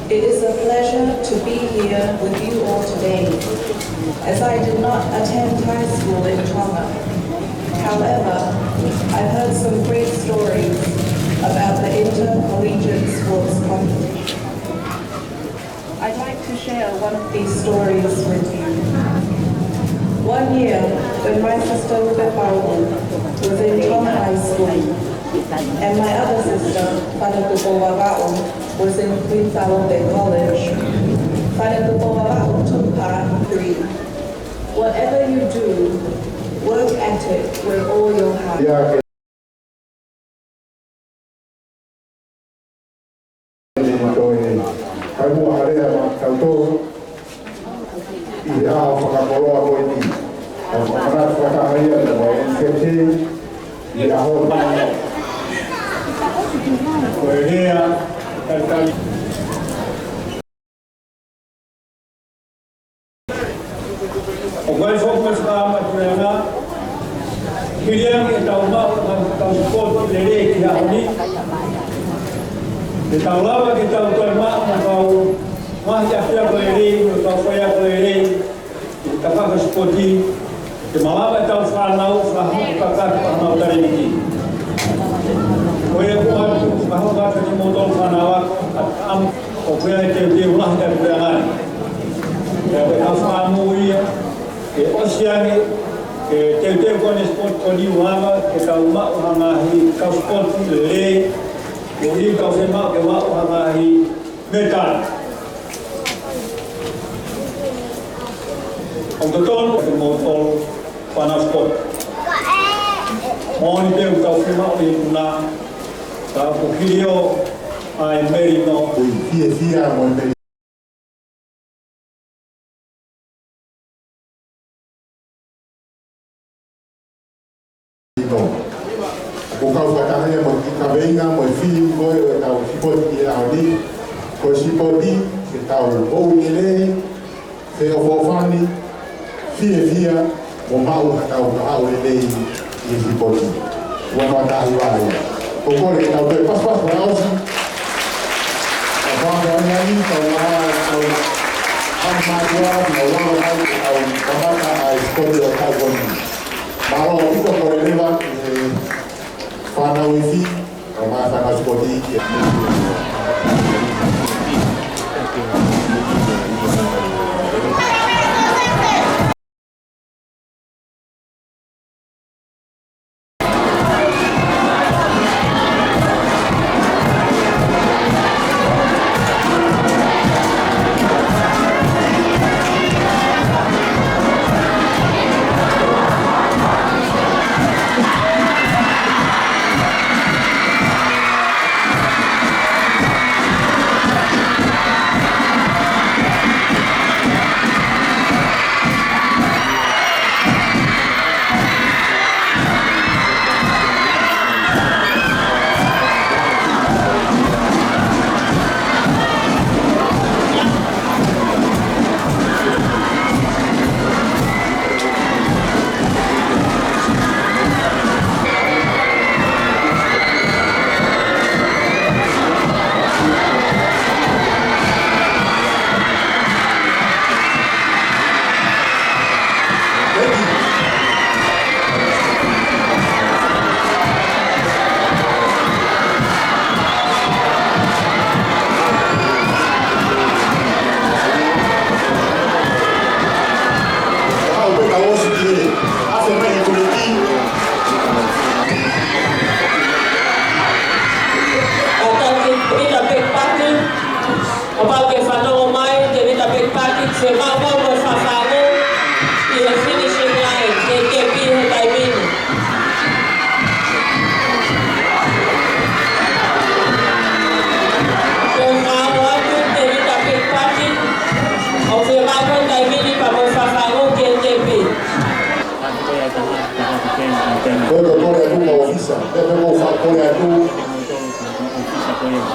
It is a pleasure to be here with you all today, as I did not attend high school in Tonga. However, I've heard some great stories about the Inter-Collegiate sports competition. I'd like to share one of these stories with you. One year, when my sister Paula was in Tonga High School, and my other sister, was in Inter-Collegiate. Took part 3. Whatever you do, work at it with all your heart.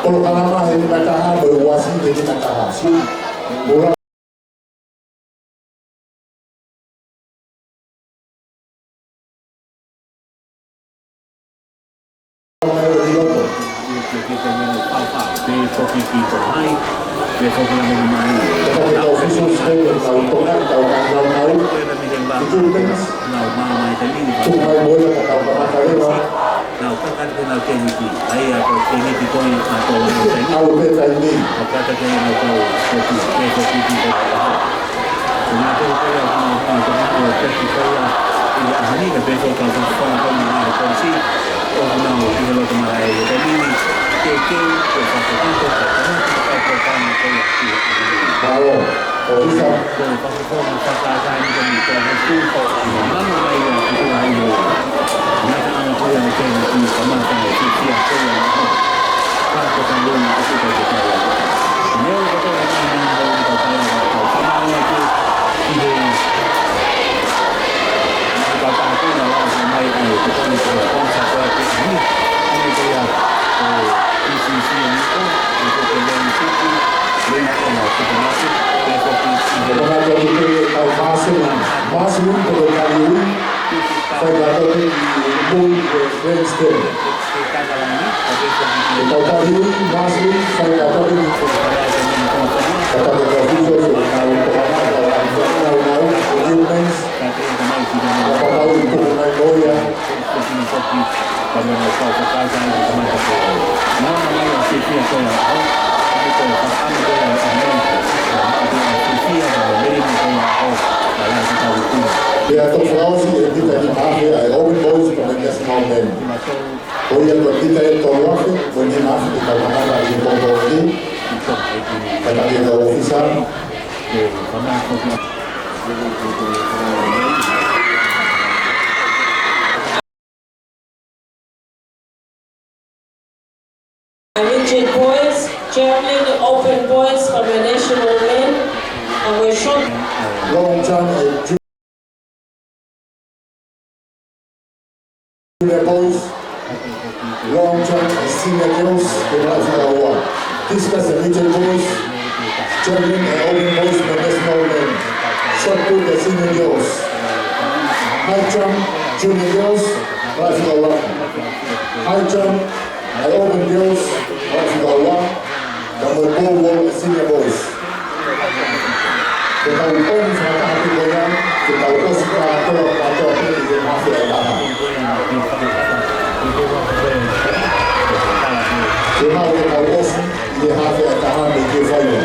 Kalau kalama ini kata berwasi jadi kata kopi kita hai, dia kopi yang mengemai. Tapi kalau officials tahu tongkat, tahu tahu itu kan Now mama itu ni. cuma boleh tahu kali lah. Now kakak kenal Kenny, ayah atau Kenny itu yang atau orang Tahu betul ni. kata dia nak tahu kopi kita. Kenapa saya nak tahu kopi saya? Ia hari ni besok kalau kau nak kongsi, orang nak kalau kemarin jadi ni keke sesuatu itu kan Tahu, official. kalau pasal pasal ini kan itu mana yang itu hari nak anak saya yang ini sama sama siap saya kalau kamu nak itu kita ini kita akan tahu sama itu ini bapak aku nak sampai kita ni konsep ini dia isi yang itu kerja itu lepas itu Kalau kita tahu masuk untuk kali ini, saya kata ini pun Wednesday. Kalau kali ini masuk, saya kata ini kata official tahu humans, apa tahu itu Moimoi. Kalau nak tahu pasal itu macam mana yang sifat saya, itu pasal Dia atau Flausi yang kita di kafe, I open boys from the national men. Oh ya, kalau kita itu wafi, punya nafsu kita makan lagi bongkok ini, kata kita official. Rigid boys, javelin open boys from the national men, and we're short. Long jump and junior boys, long jump and senior girls, the national one. Discuss the rigid boys, javelin and open boys from the national men. Shot put the senior girls. High jump, junior girls, national one. High jump, and open girls, national one. Number ball wall, senior boys. Kita pun sama hati goyang, kita urus atau ini masih ada. Cuma kita urus ini masih ada di sana.